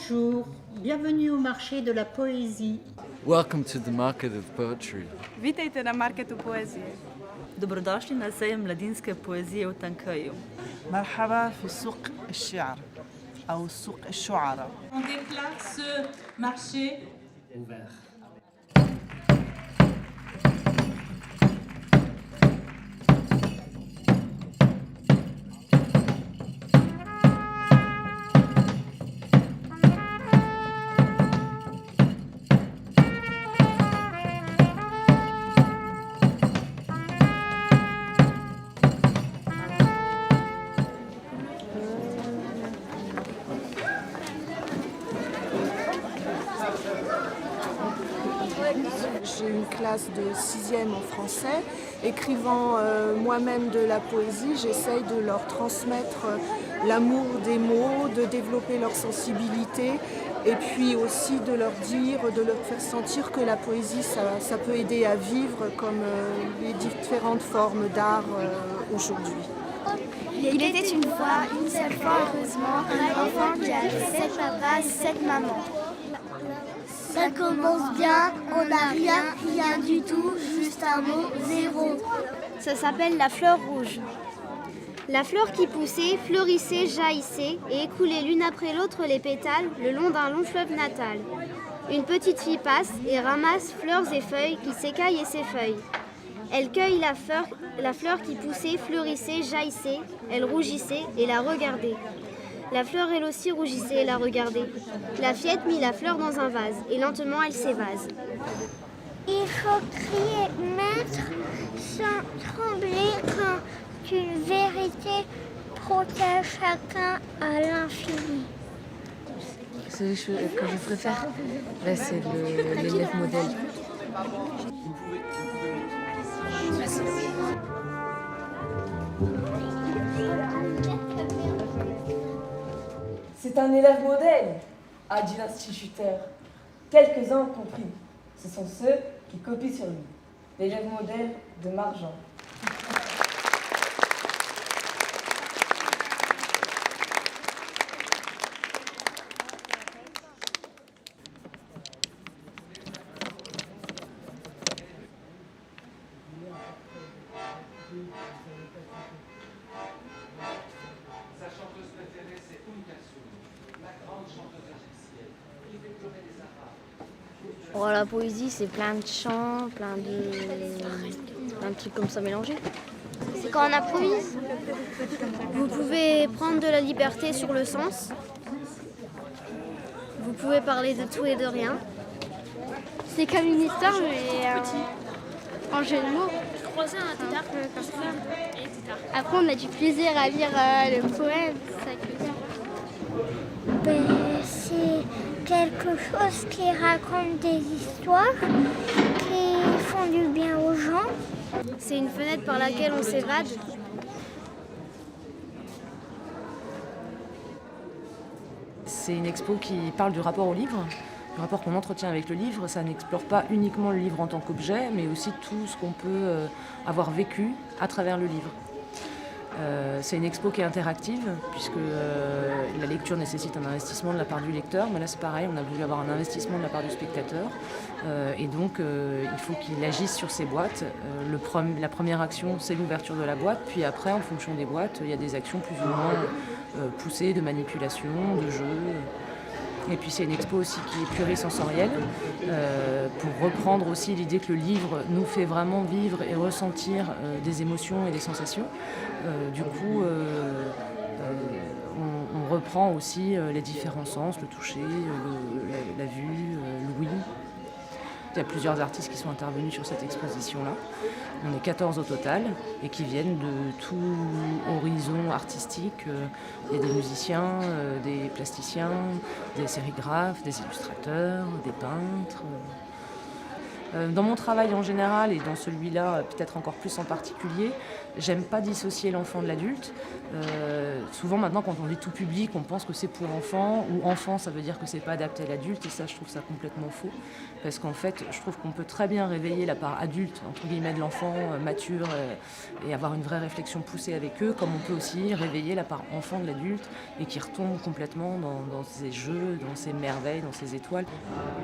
Bonjour, bienvenue au marché de la poésie. Welcome to the market of poetry. Witajte na marketu poezije. Dobrodošli na sejem mladinske poezije v Tankaju. مرحبا في سوق الشعر أو سوق الشعراء. On déclare ce marché ouvert. J'ai une classe de 6e en français. Écrivant moi-même de la poésie, j'essaye de leur transmettre l'amour des mots, de développer leur sensibilité et puis aussi de leur dire, de leur faire sentir que la poésie, ça peut aider à vivre comme les différentes formes d'art aujourd'hui. Il était une fois, une seule fois, heureusement, un enfant qui avait 7 papas et 7 mamans. Ça commence bien, on n'a rien du tout, juste un mot, zéro. Ça s'appelle la fleur rouge. La fleur qui poussait, fleurissait, jaillissait et écoulait l'une après l'autre les pétales le long d'un long fleuve natal. Une petite fille passe et ramasse fleurs et feuilles qui s'écaillent et s'effeuillent. Elle cueille la fleur qui poussait, fleurissait, jaillissait, elle rougissait et la regardait. La fleur elle aussi rougissait et la regardait. La fillette mit la fleur dans un vase et lentement elle s'évase. Il faut crier maître sans trembler quand une vérité protège chacun à l'infini. Celui que je préfère, c'est l'élève modèle. C'est un élève modèle, a dit l'instituteur. Quelques-uns ont compris. Ce sont ceux qui copient sur lui. L'élève modèle de Marjan. Sa chanteuse préférée, c'est la grande chanteuse égyptienne, qui fait pleurer les Arabes. Oh, la poésie, c'est plein de chants, plein de trucs comme ça mélangés. C'est quand on improvise. Vous pouvez prendre de la liberté sur le sens. Vous pouvez parler de tout et de rien. C'est comme une histoire, mais en jeu de mots. Croiser un tétard comme ça. Après, on a du plaisir à lire le poème. C'est ça qui est bien. C'est quelque chose qui raconte des histoires, qui font du bien aux gens. C'est une fenêtre par laquelle on s'évade. C'est une expo qui parle du rapport au livre, du rapport qu'on entretient avec le livre. Ça n'explore pas uniquement le livre en tant qu'objet, mais aussi tout ce qu'on peut avoir vécu à travers le livre. C'est une expo qui est interactive, puisque la lecture nécessite un investissement de la part du lecteur, mais là c'est pareil, on a voulu avoir un investissement de la part du spectateur, et donc il faut qu'il agisse sur ces boîtes. La première action, c'est l'ouverture de la boîte, puis après, en fonction des boîtes, il y a des actions plus ou moins poussées de manipulation, de jeu. Et puis c'est une expo aussi qui est plurisensorielle, pour reprendre aussi l'idée que le livre nous fait vraiment vivre et ressentir des émotions et des sensations. Du coup, on reprend aussi les différents sens, le toucher, la vue, l'ouïe. Il y a plusieurs artistes qui sont intervenus sur cette exposition-là. On est 14 au total et qui viennent de tout horizon artistique. Il y a des musiciens, des plasticiens, des sérigraphes, des illustrateurs, des peintres. Dans mon travail en général, et dans celui-là peut-être encore plus en particulier, j'aime pas dissocier l'enfant de l'adulte. Souvent maintenant quand on dit tout public, on pense que c'est pour enfants, ou enfant ça veut dire que c'est pas adapté à l'adulte, et ça je trouve ça complètement faux. Parce qu'en fait je trouve qu'on peut très bien réveiller la part adulte, entre guillemets, de l'enfant mature et avoir une vraie réflexion poussée avec eux, comme on peut aussi réveiller la part enfant de l'adulte et qui retombe complètement dans ses jeux, dans ses merveilles, dans ses étoiles.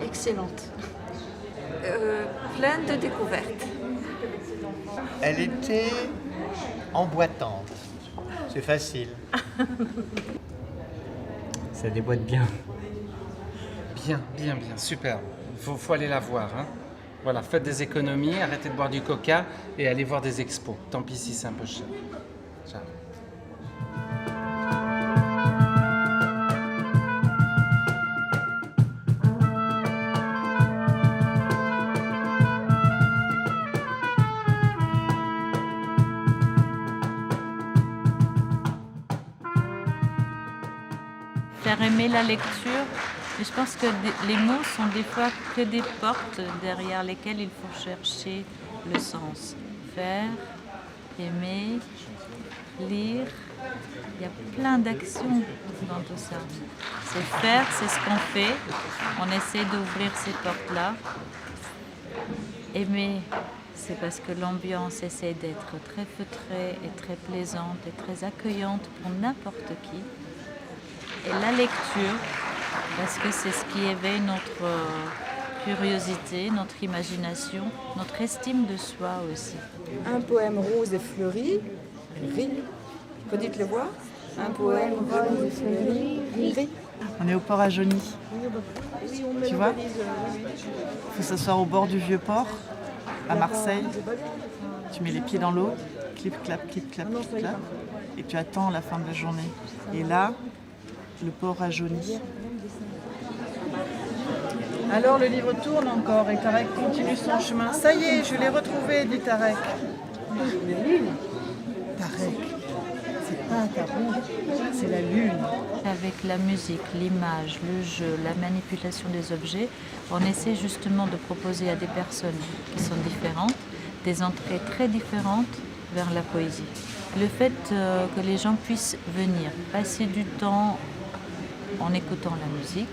Excellente. Pleine de découvertes. Elle était emboîtante. C'est facile. Ça déboîte bien. Bien, super. Faut aller la voir. Hein. Voilà, faites des économies, arrêtez de boire du coca et allez voir des expos. Tant pis si c'est un peu cher. Ciao. Faire aimer la lecture, mais je pense que les mots sont des fois que des portes derrière lesquelles il faut chercher le sens. Faire, aimer, lire, il y a plein d'actions dans tout ça. C'est faire, c'est ce qu'on fait, on essaie d'ouvrir ces portes-là. Aimer, c'est parce que l'ambiance essaie d'être très feutrée et très plaisante et très accueillante pour n'importe qui. Et la lecture, parce que c'est ce qui éveille notre curiosité, notre imagination, notre estime de soi aussi. Un poème rose et fleuri, rit. Redites le voir. Un poème rose et fleuri, rit. On est au port à Jauny. Tu vois, il faut s'asseoir au bord du vieux port, à Marseille. Tu mets les pieds dans l'eau, clip, clap, clip, clap, clip, clap, et tu attends la fin de la journée. Et là, le port à Jauny. Alors le livre tourne encore et Tarek continue son chemin. Ça y est, je l'ai retrouvé, dit Tarek. Tarek, c'est pas ta roue, c'est la lune. Avec la musique, l'image, le jeu, la manipulation des objets, on essaie justement de proposer à des personnes qui sont différentes des entrées très différentes vers la poésie. Le fait que les gens puissent venir, passer du temps en écoutant la musique,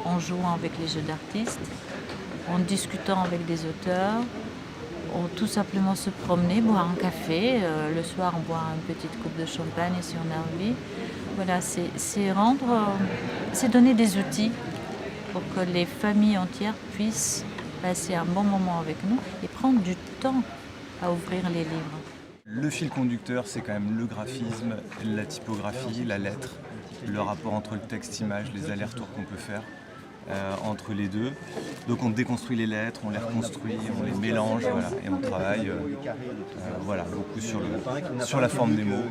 en jouant avec les jeux d'artistes, en discutant avec des auteurs, ou tout simplement se promener, boire un café. Le soir, on boit une petite coupe de champagne si on a envie. Voilà, c'est donner des outils pour que les familles entières puissent passer un bon moment avec nous et prendre du temps à ouvrir les livres. Le fil conducteur, c'est quand même le graphisme, la typographie, la lettre, le rapport entre le texte-image, les allers-retours qu'on peut faire entre les deux. Donc on déconstruit les lettres, on les reconstruit, on les mélange, voilà, et on travaille voilà, beaucoup sur la forme des mots.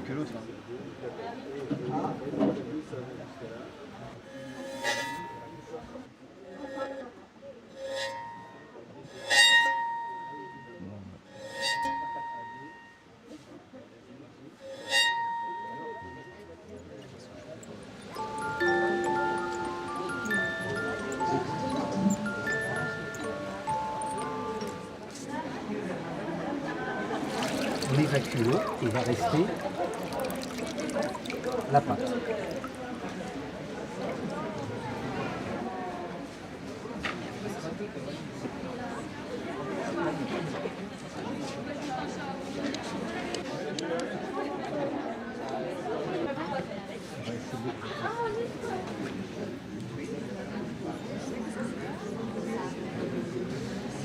Miraculeux, il va rester la pâte.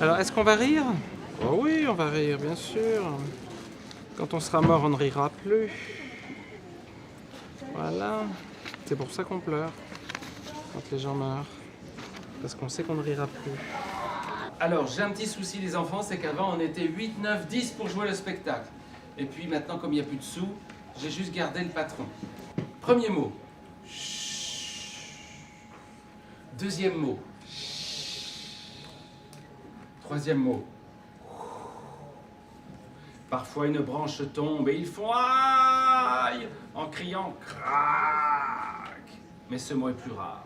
Alors, est-ce qu'on va rire? Oh oui, on va rire, bien sûr. Quand on sera mort, on ne rira plus. Voilà. C'est pour ça qu'on pleure quand les gens meurent. Parce qu'on sait qu'on ne rira plus. Alors, j'ai un petit souci, les enfants, c'est qu'avant, on était 8, 9, 10 pour jouer le spectacle. Et puis maintenant, comme il n'y a plus de sous, j'ai juste gardé le patron. Premier mot. Deuxième mot. Troisième mot. Parfois une branche tombe et ils font aïe en criant crac. Mais ce mot est plus rare.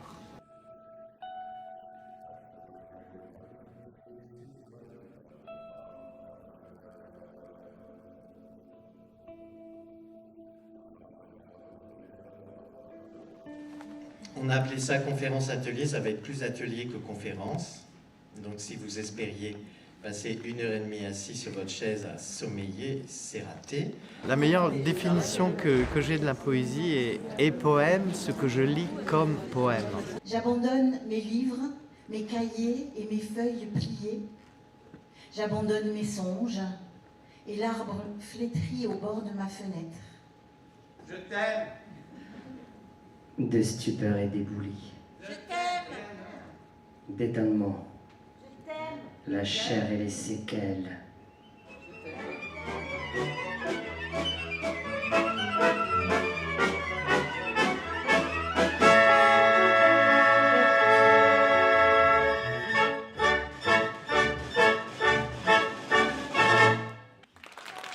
On a appelé ça conférence-atelier, ça va être plus atelier que conférence. Donc si vous espériez passer 1h30 assis sur votre chaise à sommeiller, c'est raté. La meilleure définition que j'ai de la poésie est poème, ce que je lis comme poème. J'abandonne mes livres, mes cahiers et mes feuilles pliées. J'abandonne mes songes et l'arbre flétri au bord de ma fenêtre. Je t'aime. De stupeur et d'éboulis. Je t'aime. D'étonnement. La chair et les séquelles.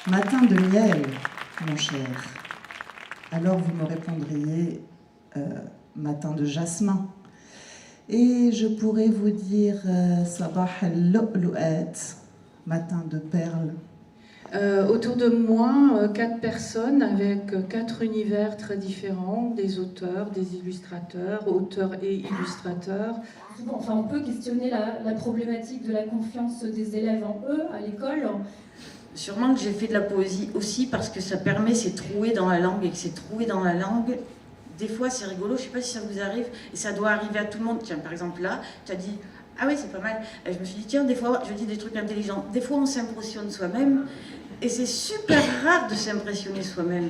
Matin de miel, mon cher. Alors vous me répondriez matin de jasmin. Et je pourrais vous dire Sabah al-lu'lu'at, matin de perles. Autour de moi, 4 personnes avec 4 univers très différents, des auteurs, des illustrateurs, auteurs et illustrateurs. Enfin, on peut questionner la problématique de la confiance des élèves en eux à l'école. Sûrement que j'ai fait de la poésie aussi parce que ça permet, c'est troué dans la langue, et que c'est troué dans la langue. Des fois, c'est rigolo, je ne sais pas si ça vous arrive, et ça doit arriver à tout le monde. Tiens, par exemple, là, tu as dit « Ah oui, c'est pas mal ». Je me suis dit « Tiens, des fois, je dis des trucs intelligents. » Des fois, on s'impressionne soi-même, et c'est super rare de s'impressionner soi-même.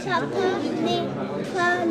Ça parlait pas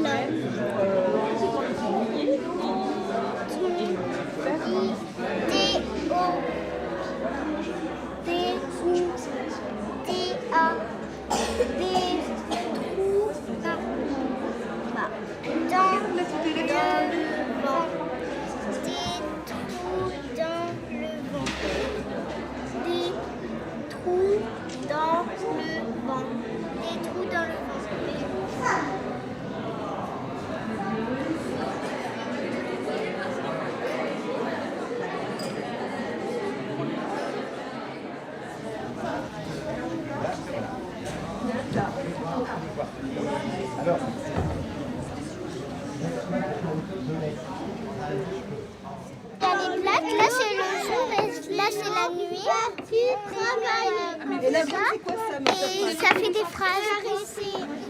Là c'est le jour et là c'est la nuit. Tu travailles comme ça et ça fait des phrases.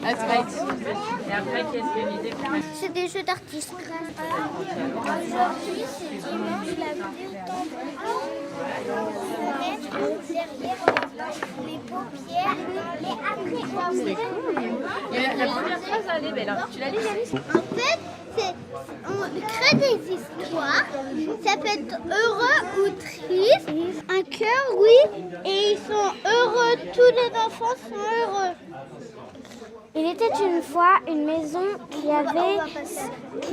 Et après, qu'est-ce qu'il y a une idée? C'est des jeux d'artistes. Aujourd'hui c'est dimanche, la vidéo tombe. Derrière les paupières et après La première phrase, elle est belle. Tu la lis, Yanis? En fait, on crée des histoires. Ça peut être heureux ou triste. Un cœur, oui. Et ils sont heureux. Tous les enfants sont heureux. Il était une fois une maison qui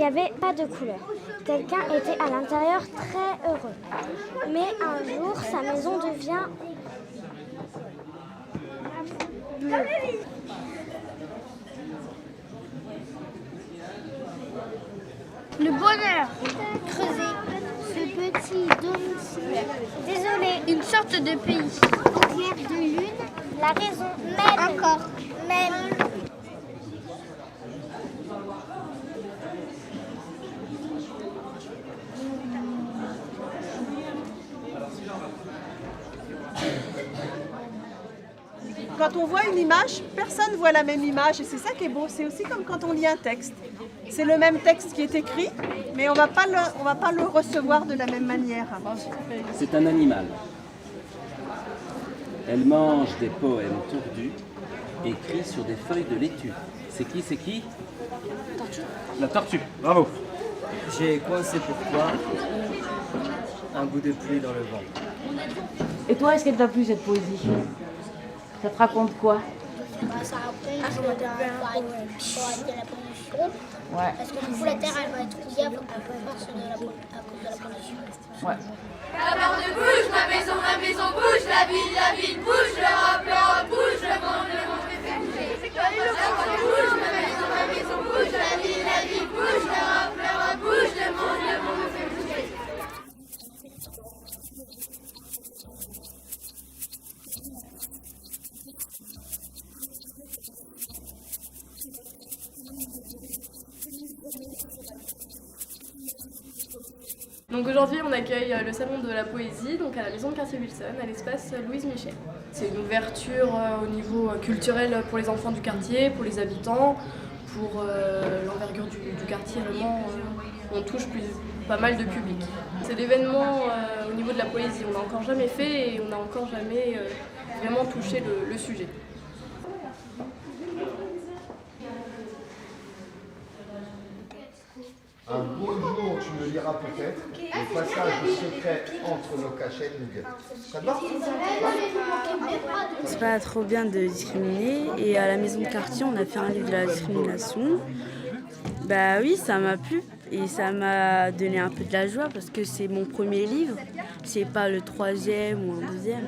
avait pas de couleur. Quelqu'un était à l'intérieur très heureux. Mais un jour, sa maison devient bleue. Le bonheur, creuser, ce petit domicile. Désolé, une sorte de pays. Clair de lune, la raison, même. Encore, même. Quand on voit une image, personne ne voit la même image et c'est ça qui est beau. C'est aussi comme quand on lit un texte. C'est le même texte qui est écrit, mais on va pas le recevoir de la même manière. C'est un animal. Elle mange des poèmes tordus, écrits sur des feuilles de laitue. C'est qui? La tortue, bravo. J'ai coincé pour toi un bout de pluie dans le vent. Et toi, est-ce qu'elle t'a plu cette poésie? Ça te raconte quoi? Ça raconte qu'on va arrêter la pollution. Ouais. Parce que du coup, la Terre, elle va être rouillable à cause de la pollution. Ouais. La porte bouge, ma maison bouge, la ville bouge, l'Europe bouge, le monde fait bouger. La porte bouge, ma maison bouge, la ville bouge, l'Europe bouge, le monde fait bouger. Donc aujourd'hui on accueille le salon de la poésie donc à la maison de quartier Wilson, à l'espace Louise Michel. C'est une ouverture au niveau culturel pour les enfants du quartier, pour les habitants, pour l'envergure du quartier vraiment, on touche pas mal de public. C'est l'événement au niveau de la poésie, on n'a encore jamais fait et on n'a encore jamais vraiment touché le sujet. Un beau jour, tu me liras peut-être le passage secret entre nos cachettes nous guettes. Ça te va? C'est pas trop bien de discriminer et à la maison de quartier on a fait un livre de la discrimination. Bah oui, ça m'a plu et ça m'a donné un peu de la joie parce que c'est mon premier livre, c'est pas le 3e ou un 2e.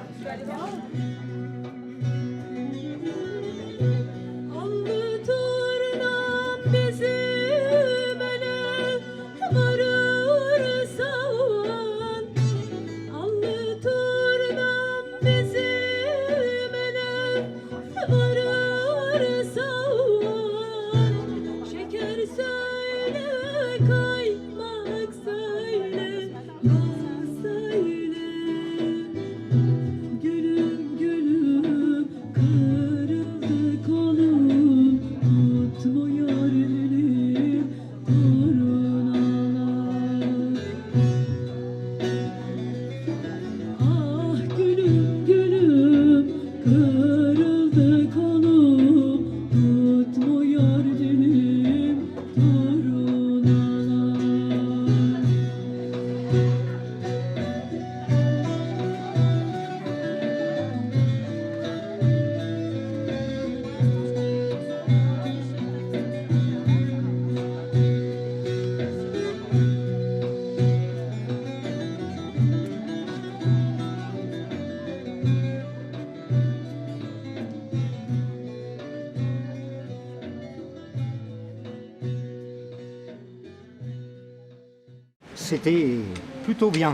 C'était plutôt bien.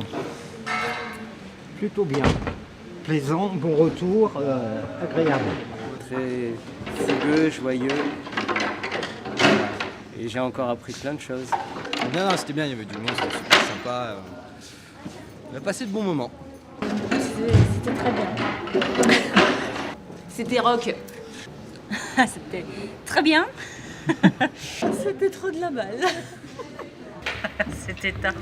Plutôt bien. Plaisant, bon retour, agréable. Très fougueux, joyeux. Et j'ai encore appris plein de choses. Non, c'était bien, il y avait du monde, c'était super sympa. On a passé de bons moments. C'était très bien. C'était rock. C'était très bien. C'était trop de la balle. C'était tard.